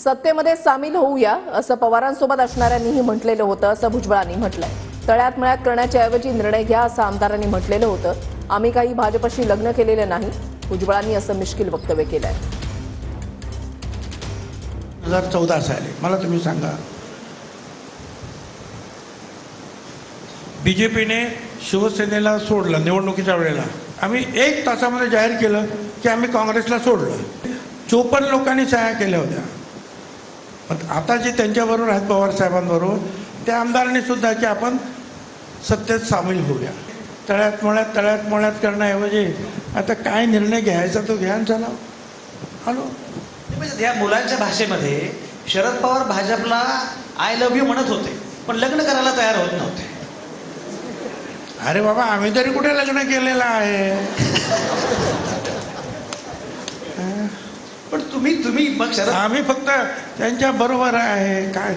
सत्तेमध्ये सामील होऊया असं पवारांसोबत असणाऱ्यांनीही म्हटलेलं होतं असं भुजबळांनी म्हटलंय। तळ्यात मळ्यात करण्याच्या ऐवजी निर्णय घ्या असं आमदारांनी म्हटलेलं होतं। आम्ही काही भाजपशी लग्न केलेलं नाही, भुजबळांनी असं मिश्किल वक्तव्य केलंय। 2014 साली मला तुम्ही सांगा, बीजेपीने शिवसेनेला सोडलं निवडणुकीच्या वेळेला। आम्ही 1 तासामध्ये जाहीर केलं की आम्ही काँग्रेसला सोडलं। 54 लोकांनी सह्या केल्या होत्या। पण आता जे त्यांच्याबरोबर आहेत पवार साहेबांबरोबर, त्या आमदारांनी सुद्धा की आपण सत्तेत सामील होऊया। तळ्यात मळ्यात करण्याऐवजी आता काय निर्णय घ्यायचा तो घ्या चला हॅलो। म्हणजे या मुलांच्या भाषेमध्ये शरद पवार भाजपला आय लव्ह यू म्हणत होते, पण लग्न करायला तयार होत नव्हते। अरे बाबा, आम्ही तरी कुठे लग्न केलेलं आहे? पण तुम्ही मग शरद, आम्ही फक्त त्यांच्या बरोबर आहे काय